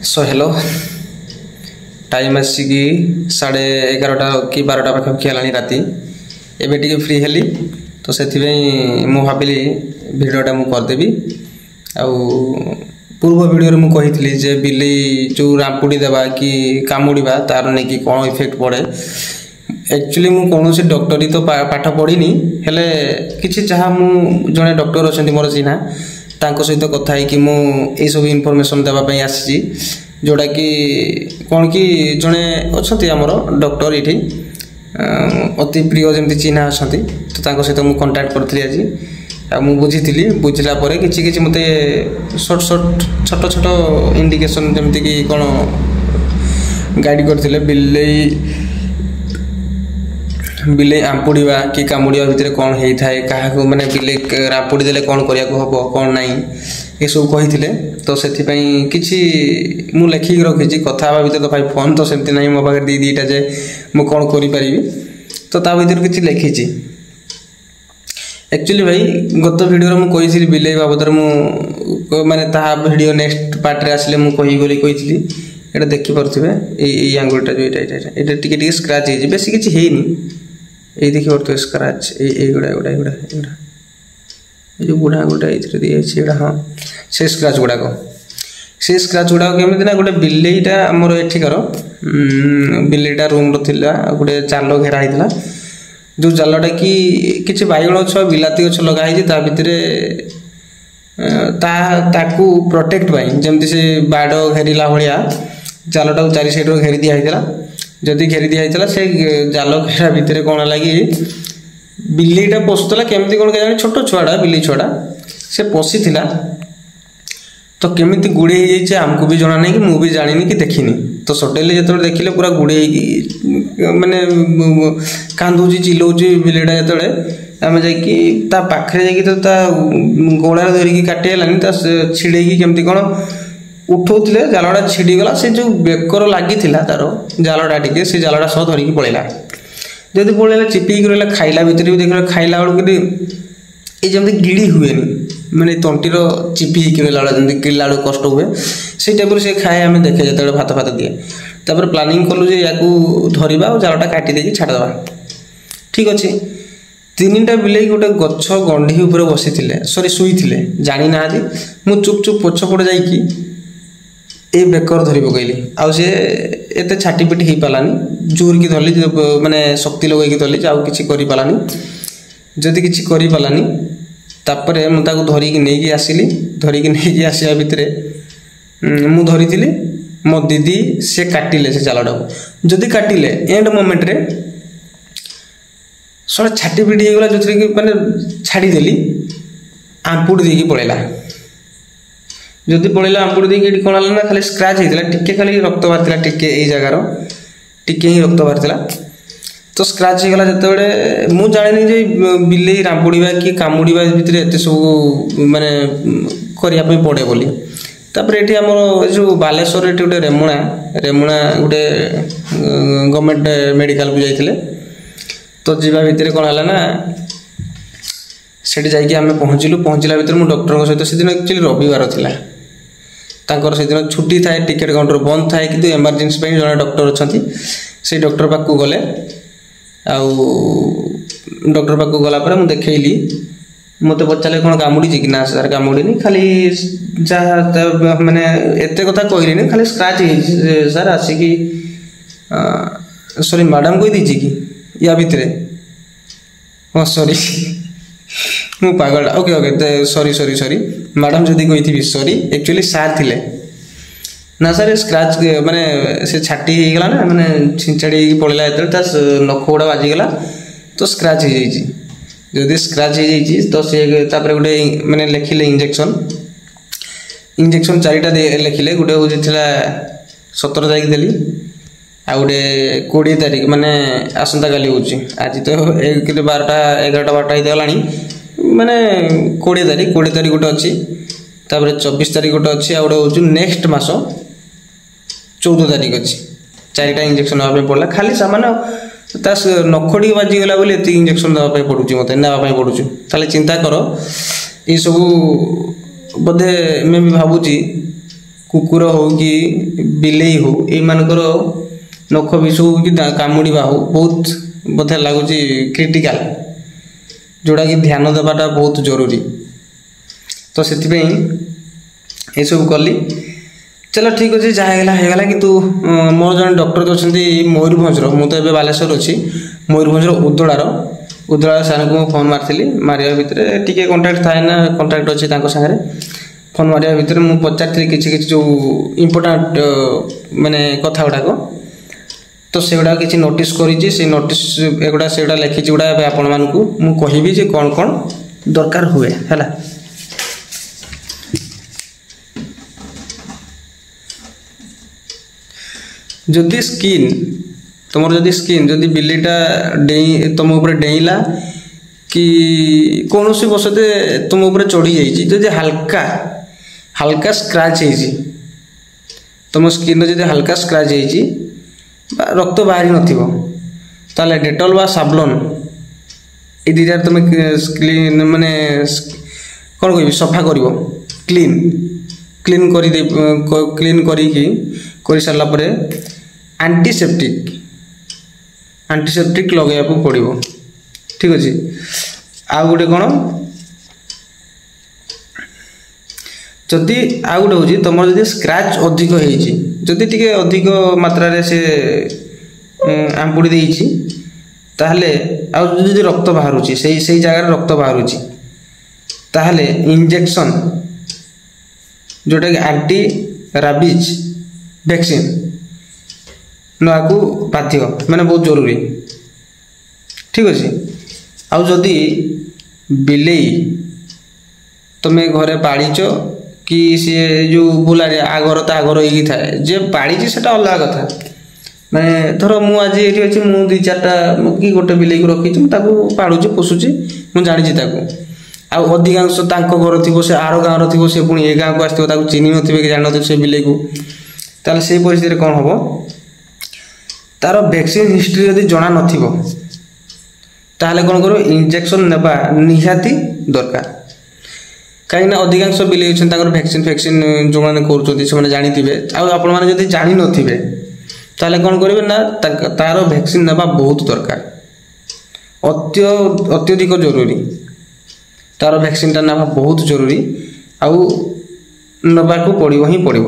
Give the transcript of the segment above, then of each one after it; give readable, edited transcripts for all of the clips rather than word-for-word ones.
So hello time आसिकी 11:30 कि 12टा पाखापाखि है राति एवं टी फ्री हेली तो से मु भाविली भिडटा मु करदेवी आउ पूर्व भिडियो मुझे कही जे बिले जो रामपुड़ी देवा कि कामुड़ा तार नहीं कि कौन इफेक्ट पड़े एक्चुअली मु कौन से डॉक्टरी तो पाठ पढ़ी हेले किसी जहाँ मु जड़े डॉक्टर अच्छा मोर चिन्हा तांको सहित कथा है मुझे सब इनफॉरमेशन देवाई आसी जोड़ा कि कौन कि जड़े अच्छा आमर डॉक्टर ये अति प्रिय जमी चिन्हा अच्छा तो सहित मुझे कंटाक्ट करी आज बुझी बुझला कि मत छोट छोट इंडिकेशन जमती कि कौन गाइड करते बिले आंपुड़ा कि कामुड़ा भितर कौन होता है क्या मैंने बिले रांपुड़ी देले कौन करने हम कौन ना ये सब कही तो से मुझे लेखिक रखी कथा भितर तो भाई फोन तो सेमती ना मो पाखे दीटा जे मुझे कौन करी तो ता भर कि लिखी एक्चुअली भाई गत वीडियो मुझे कही बिले बाबद माने वीडियो नेक्स्ट पार्ट रे आसिले मुझे कही ये देखिपे ये आंगुलटा जो ये टी स्क्राच हो बेस किसी ये देखी पार्थ स्क्राच युड़ा युड़ा युड़ा युड़ा ये बुढ़ा आंगुलटा ये हाँ से स्क्राच गुड़ाक से स्क्राच गुड़ाक केमी ना गोटे बिलेईटा आमर एठिकार बिलेईटा रूम रा गोटे जाल घेरा होता जो जालटा कि किसी बैगण गछ बिलाती गछ लगाई भितर ताकू प्रोटेक्ट जमती से बाड़ घेरला भाया जालटा चारि साइड घेरी दिखाई जदि घेरी दिखाई से जाल घेरा भितर कौन है कि बिलेईटा पशुला केमती कौन क्या छोट छुआटा बिले छुआटा से पशि तो केमी गुड़े आमको भी जना नहीं कि मुझे भी जानी कि देखनी तो सडनली जो देखिले पूरा गुड़े माने कांदुची चिल्लाऊँ बिलेटा जो आम जाखरे तो गोड़ा धरिकी काटेलानी छिड़े केमती कौन उठाऊे जालटा छिड़गला से जो बेकर लगी तार जालटा टे से जालटा सह धरिकी पलैला जब पलैला चिपिक रहा खाइला भितर भी देख खाइला बेलू ये जमी गिड़ी हुए माने तंटीर चिपी रहा जमी गिड़ला बेलू कष्ट हुए से टाइप से खाए आम देखे जो भात फात दिए तापर प्लानिंग कलु या धरवा और जालटा काटिदे छाड़देवा ठीक अच्छे तीनटा बिले गोटे गछ गंढी उपर बसी सरी शुई जानी ना मु चुप चुप पछपटे जाइकी ए बेकर धरी पकईली आउ सी एत छाटी पिटी हो पारानी जोर की धरली माने शक्ति लगे धरली आउ कि पारानी जदि किसी कर पारानी तापर मुझे धरिकी नहीं आसली धरिकी नहीं आसा भितर मु धरी मो दीदी से काटिले से जालटा को जदि काटिले एंड मोमेंट रे सर छाटी पिटी होगा जो कि मैंने छाड़देली आंपुड़ देकी पलैला जदि पलैला आंपुड़ देकी कौन है ना खाली स्क्राच होता टिके खाली रक्त बाहर टिके ये जगार टिके ही रक्त बाहर तो स्क्राच होगला जो मुझे जानी जे बिले रांपुड़ा कि कामुड़ा भितर एत सब माने करने पड़े बोली तापर ये आम जो बालेश्वर गोटे रेमुणा गोटे गवर्नमेंट मेडिकल को जाइए तो जीवा भितर कौन है ना से आम पहुँचला भितर मुझे डॉक्टर सहित से दिन एक्चुअली रविवार था तांकर से दिन छुट्टी थाए टिकेट काउंटर बंद थाए कि एमरजेंसी जड़े डॉक्टर अच्छा से डॉक्टर पाक गले आउ डॉक्टर पाक गलापर मुझे देखली मत पचारे कौन कामुड़ी कि ना सर कामुड़ी खाली जहाँ मैंने एत कथा कहली खाली स्क्राच सर आसिकी सॉरी मैडम कही दीजिए कि या भितर हाँ सॉरी मु पागल okay okay sorry sorry sorry madam जदि कही थी सॉरी एक्चुअली सार थिले ना सर स्क्राच माने से छाटी होगला ना माने छिंचाड़ी पड़ेगा जो नख गुड़ा बाजिगला तो स्क्राच हो जाइए जदि स्क्राच हो जाइए तो सी गोटे माने लिखिले इंजेक्शन इंजेक्शन 4टा लिखिले गोटे हूँ 17 तारीख देली आ गोटे 20 तारीख माने आसंता काली हूँ आज तो 12टा 11टा 12टा होगला माने 20 तारीख गोटे अच्छी तापर 24 तारीख गोटे अच्छी आ गोटे हूँ नेक्स्ट मास 14 तारीख अच्छी 4टा इंजेक्शन नापी पड़ा खाली सामान नखटी बाजिगला बोली ये इंजेक्शन देवाई पड़ूँ मत नापी पड़ूँ ताले चिंता कर ये सब बोधे मैं भी भावुची कुकुर हो कि बिलेई हो एमानकर नख विष हो कि कामुड़ा हो बहुत बोधे लगुच क्रिटिकाल जोड़ा कि ध्यान देवाटा बहुत जरूरी। तो से ये सब कली चलो ठीक अच्छे जहाँ किंतु मोर जन डॉक्टर अच्छा मयूरभंजर मुझे बालेश्वर अच्छी मयूरभंजर उदड़ार सार को फोन मारी मारिया भितर टी कंटाक्ट थाए ना कंटाक्ट अच्छे सागर फोन मारिया भितर मुझे पचारि कि जो इम्पोर्टाट माने कथा गुड़ाक तो से गुड़ा किसी नोटिस करी से नोटिस एगुड़ा से लिखी गुड़ा आपण मानू मुझे जे कौन कौन दरकार हुए है। जदि स्किन तुम जदि स्किन जदि बिलेटा डेई तुम ऊपर डेईला कि कौन सी बसते तुम ऊपर चढ़ी जाइए हल्का हल्का स्क्राच है तुम स्किन जब हल्का स्क्राच है रक्त बाहरी नाले डेटल बा साबलन ये दुटार तुम क्लीन माने कौन कह सफा कर क्लीन क्लीन कर सारापर एंटीसेप्टिक लगे पड़ो ठीक अच्छे। आ गोटे कौन जदि आ गोटे हूँ तुम जब स्क्राच अधिक होती टी अधिक मात्रा से आंपुड़ी देती ताहले आदि रक्त बाहर से जगह रक्त बाहर ताहले इंजेक्शन जोटा कि एंटी राबिज वैक्सीन नाकू बाध्य माने बहुत जरूरी ठीक अच्छे। आउ जदि बिलेई तुम्हें घरे पाड़ीच कि सी जो बुलारे आगर तो आगर हो थाए जे पाड़ी से अलग कथा माने धर मु आज ये अच्छी मुझे दी चार्टा कि गोटे बिले को रखी पाड़ुची पोषुची मुझे जानी अधिकांश घर थी से आर गाँव थी से पुणी ए गाँव को आसो चिन्ह नो कि जान से बिले को ताल से परिस्थिति कौन हम तार वैक्सीन हिस्ट्री यदि जना नथिबो ताहले कौन करो इंजेक्शन नेबा निहाती दरकार कहीं अधिकांश बिले वैक्सीन फैक्सीन जो मैंने कर जानी आपण मैंने जब जानी नथिबे ताहले कौन करेंगे ना तार वैक्सीन नेबा बहुत दरकार अत्यधिक जरूरी तार वैक्सीन टा नेबा बहुत जरूरी आउ नेबा को पड़ो ही पड़ो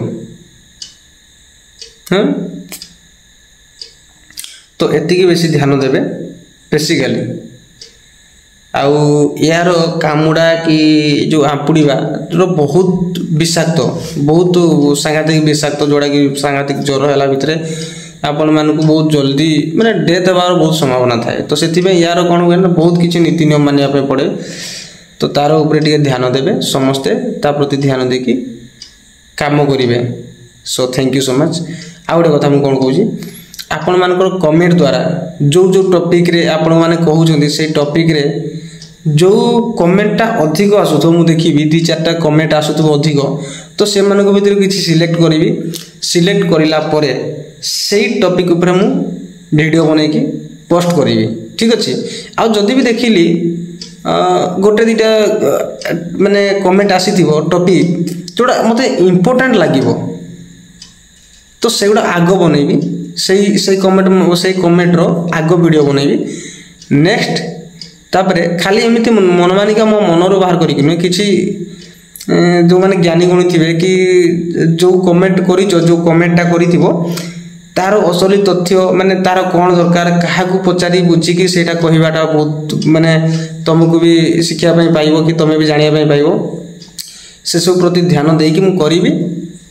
हाँ तो एतिकी बेसी ध्यान देवे बेसिकली आउ यार कामुड़ा कि जो आंपुड़ा जो बहुत विषाक्त बहुत सांघातिक विषाक्त जोड़ा कि सांघातिक ज्वर है भितर आपण मानक बहुत जल्दी माने डेथ होवार बहुत संभावना थाए। तो से यार कौन हुए ना बहुत किसी नीति नियम मानिया पड़े तो तार उपरे टिके ध्यान देवे समस्ते ता प्रति ध्यान देकी काम करेंगे। So thank you so much. आ गोटे कथा मुझे कौन कहूँ आपण मानकर कमेंट द्वारा जो जो टॉपिक रे आपण माने कहउछन्ती से टॉपिक रे जो कमेंटटा अधिक आसुथो मु देखिबी दी चारटा कमेंट आसुथो अधिक तो से मानक भीतर किछि सिलेक्ट करिवि सिलेक्ट करिला परे सेही टॉपिक ऊपर मु वीडियो बनै कि पोस्ट करिवि ठीक अछि। आ जदि भी देखिली गोटे दीटा माने कमेंट आसीथिबो टॉपिक जोड़ा मते इंपोर्टेंट लागिवो तो सेगुड़ा आग बनैबी से कमेंट रो आग वीडियो बनैबी नेक्स्ट तापरे खाली एमती मनमानिका मो मनर बाहर करिक नुहे किछि जो माने ज्ञानी गुणी थिबे कि जो कमेंट करिच जो कमेंटटा करिथिबो तार असली तथ्य माने तार कौन दरकार क्या पचारि बुझिकी सेटा कहवाटा बहुत माने तुमको भी शिक्षा पाइबो कि तुम भी जानिया पाइबो से सब प्रति ध्यान देकी मु करिवि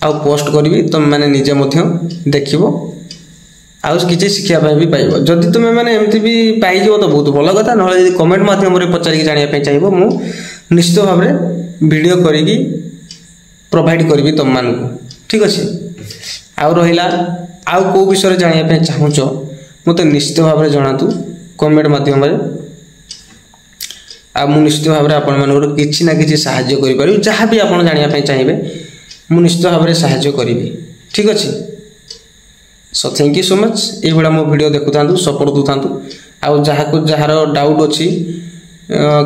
आ पोस्ट करिवि तुम माने निजे मध्य देखिबो आउ किसी शिक्षा भी पाइब जदि तुम्हें मैंने एमती भी पाइज तो बहुत भल कथा ना कमेंट मध्यम पचारिक जानापी चाहिए मु निश्चित भाव में वीडियो करी प्रोवाइड करी तुम मान ठीक अच्छे। आउ रहा आउ कौ विषय जानापी चाहूच मत निश्चित भाव में जनातु कमेंट मध्यम आ मु निश्चित भाव में आपण किसी ना कि साहाय्य करि जहाँ भी आप जानापी चाहिए मु निश्चित भाव में साहाय्य करी ठीक अच्छे। सो थैंक यू सो मच ये भाया मो वीडियो देखु था सपोर्ट दूँ आउ जहाँ जार डाउट अच्छी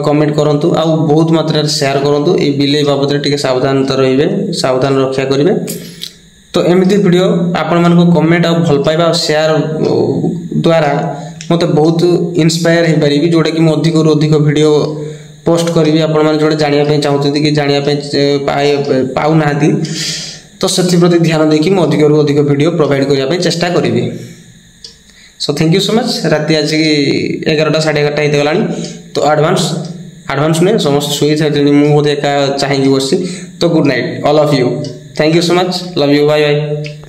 कमेंट करंतु आउ बहुत मात्रा शेयर करंतु ये बिले बाबद टिके सावधानता रहिबे सावधान रक्षा करेंगे तो एमती वीडियो आपण मानको कमेंट आ भल पाइबा और शेयर द्वारा मते बहुत इंस्पायर हे परिबी जोटा कि मैं अधिक अधिक वीडियो पोस्ट करी आपण माने जोटा जानिया पे चाहउछथि कि जानिया पे पाउ नाहति तो सथि प्रति ध्यान देकी मैं अधिक अधिक वीडियो प्रोवाइड करिया पे चेष्टा करिबी। So thank you so much. राति आज की 11टा 11:30 हेते गलानी तो एडवांस ने समस्त सोई थाइतनी मु बोधे एका चाहिए बसी तो good night all of you. Thank you so much. Love you. Bye bye.